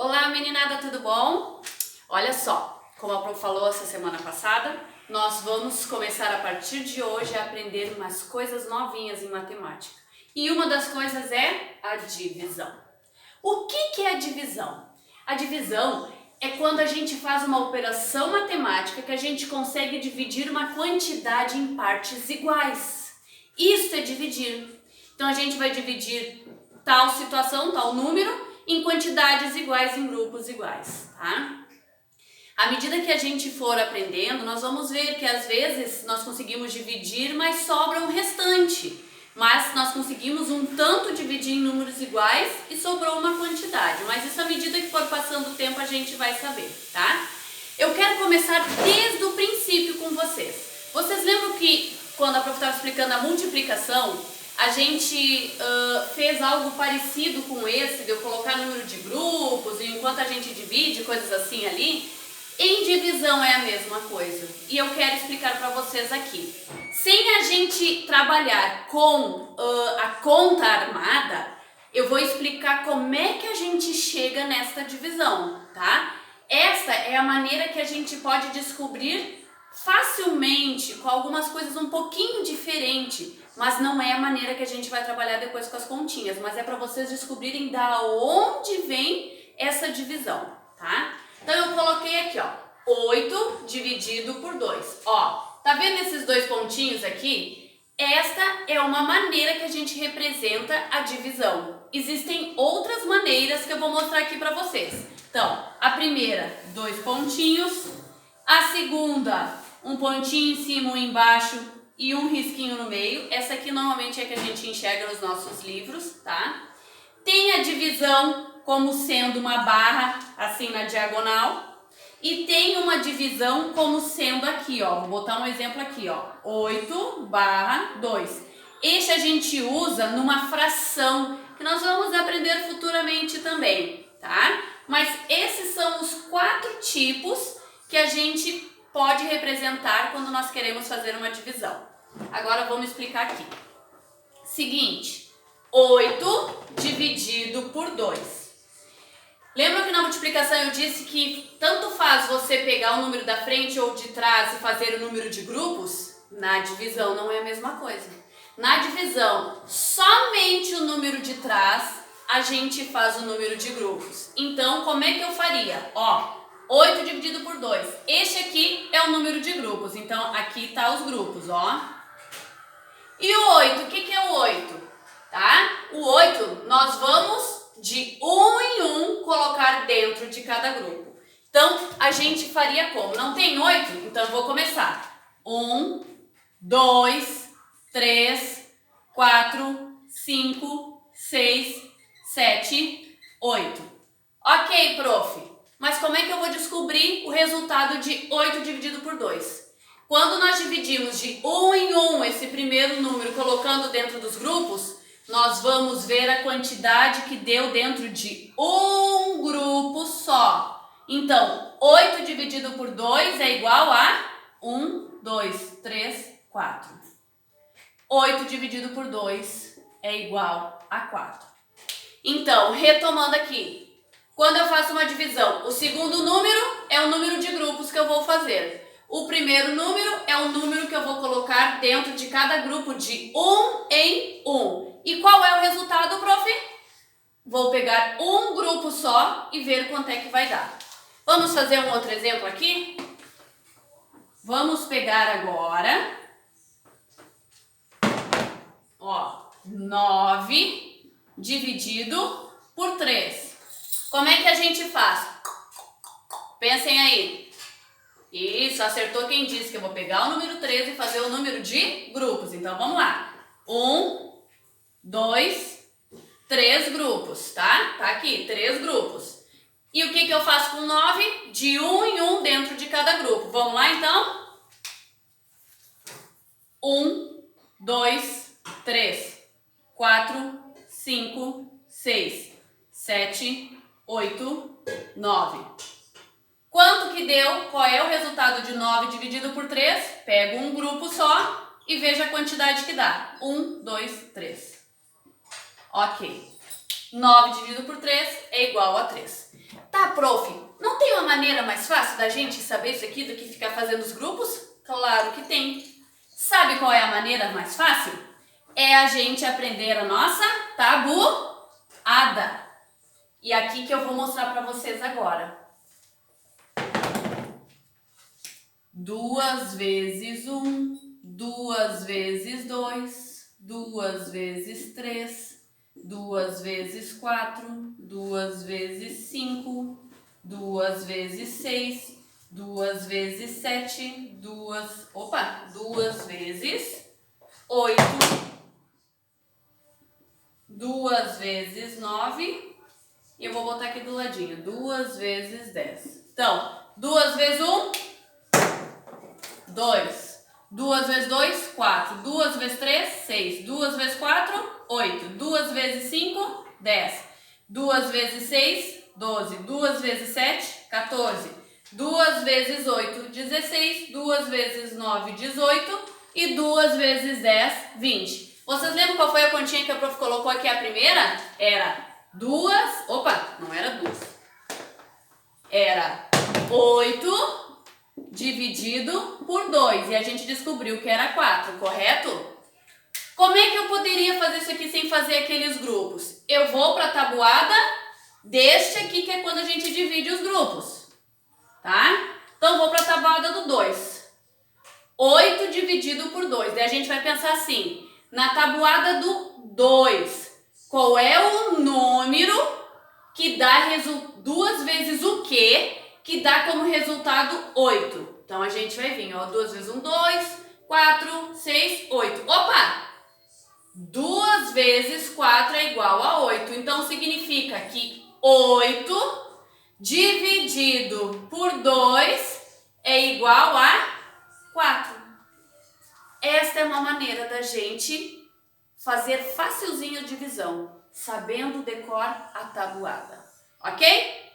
Olá, meninada, tudo bom? Olha só, como a Prof falou essa semana passada, nós vamos começar a partir de hoje a aprender umas coisas novinhas em matemática. E uma das coisas é a divisão. O que é a divisão? A divisão é quando a gente faz uma operação matemática que a gente consegue dividir uma quantidade em partes iguais. Isso é dividir. Então a gente vai dividir tal situação, tal número, em quantidades iguais, em grupos iguais, tá? À medida que a gente for aprendendo, nós vamos ver que às vezes nós conseguimos dividir, mas sobra um restante. Mas nós conseguimos um tanto dividir em números iguais e sobrou uma quantidade. Mas isso à medida que for passando o tempo a gente vai saber, tá? Eu quero começar desde o princípio com vocês. Vocês lembram que quando a Prof estava explicando a multiplicação, a gente fez algo parecido com esse, de eu colocar número de grupos, e enquanto a gente divide, coisas assim ali? Em divisão é a mesma coisa. E eu quero explicar para vocês aqui. Sem a gente trabalhar com a conta armada, eu vou explicar como é que a gente chega nesta divisão, tá? Esta é a maneira que a gente pode descobrir facilmente, com algumas coisas um pouquinho diferentes, mas não é a maneira que a gente vai trabalhar depois com as continhas, mas é para vocês descobrirem da onde vem essa divisão, tá? Então eu coloquei aqui, ó, 8 dividido por 2, ó, tá vendo esses dois pontinhos aqui? Esta é uma maneira que a gente representa a divisão. Existem outras maneiras que eu vou mostrar aqui para vocês. Então, a primeira, 2 pontinhos, a segunda, um pontinho em cima, um embaixo e um risquinho no meio. Essa aqui normalmente é que a gente enxerga nos nossos livros, tá? Tem a divisão como sendo uma barra assim na diagonal e tem uma divisão como sendo aqui, ó. Vou botar um exemplo aqui, ó. 8/2. Esse a gente usa numa fração que nós vamos aprender futuramente também, tá? Mas esses são os 4 tipos que a gente pode representar quando nós queremos fazer uma divisão. Agora vamos explicar aqui. Seguinte, 8 dividido por 2. Lembra que na multiplicação eu disse que tanto faz você pegar o número da frente ou de trás e fazer o número de grupos? Na divisão não é a mesma coisa. Na divisão, somente o número de trás a gente faz o número de grupos. Então, como é que eu faria? Ó, 8 dividido por 2. Este aqui é o número de grupos. Então, aqui tá os grupos, ó. E o 8, o que é o 8? Tá? O 8, nós vamos de 1 em 1 colocar dentro de cada grupo. Então, a gente faria como? Não tem 8? Então, eu vou começar. 1, 2, 3, 4, 5, 6, 7, 8. Ok, prof. Mas como é que eu vou descobrir o resultado de 8 dividido por 2? Quando nós dividimos de 1 em 1 esse primeiro número colocando dentro dos grupos, nós vamos ver a quantidade que deu dentro de um grupo só. Então, 8 dividido por 2 é igual a 1, 2, 3, 4. 8 dividido por 2 é igual a 4. Então, retomando aqui. Quando eu faço uma divisão, o segundo número é o número de grupos que eu vou fazer. O primeiro número é o número que eu vou colocar dentro de cada grupo de 1 em 1. E qual é o resultado, prof? Vou pegar um grupo só e ver quanto é que vai dar. Vamos fazer um outro exemplo aqui? Vamos pegar agora, ó, 9 dividido por 3. Como é que a gente faz? Pensem aí. Isso, acertou quem disse que eu vou pegar o número 13 e fazer o número de grupos. Então, vamos lá. 1, 2, 3 grupos, tá? Tá aqui, 3 grupos. E o que eu faço com 9? De 1 em 1 dentro de cada grupo. Vamos lá, então? 1, 2, 3, 4, 5, 6, 7, 8, 9. Quanto que deu? Qual é o resultado de 9 dividido por 3? Pego um grupo só e vejo a quantidade que dá. 1, 2, 3. Ok. 9 dividido por 3 é é igual a 3. Tá, prof, não tem uma maneira mais fácil da gente saber isso aqui do que ficar fazendo os grupos? Claro que tem. Sabe qual é a maneira mais fácil? É a gente aprender a nossa tabuada. E aqui que eu vou mostrar para vocês agora. 2 vezes 1, 2 vezes 2, 2 vezes 3, 2 vezes 4, 2 vezes 5, 2 vezes 6, 2 vezes 7, 2 vezes 8, 2 vezes 9, e eu vou botar aqui do ladinho, 2 vezes 10. Então, 2 vezes 1, 2. 2 vezes 2, 4. 2 vezes 3, 6. 2 vezes 4, 8. 2 vezes 5, 10. 2 vezes 6, 12. 2 vezes 7, 14. 2 vezes 8, 16. 2 vezes 9, 18. E 2 vezes 10, 20. Vocês lembram qual foi a continha que a prof colocou aqui a primeira? Era 2. Opa, não era 2. Era 8 dividido por 2, e a gente descobriu que era 4, correto? Como é que eu poderia fazer isso aqui sem fazer aqueles grupos? Eu vou para a tabuada deste aqui, que é quando a gente divide os grupos, tá? Então, vou para a tabuada do 2. 8 dividido por 2, daí a gente vai pensar assim, na tabuada do 2, qual é o número que dá 2 vezes o quê? Que dá como resultado 8. Então, a gente vai vir, ó, 2 vezes 1, 2, 4, 6, 8. Opa! 2 vezes 4 é igual a 8. Então, significa que 8 dividido por 2 é igual a 4. Esta é uma maneira da gente fazer facilzinho a divisão, sabendo decor a tabuada. Ok?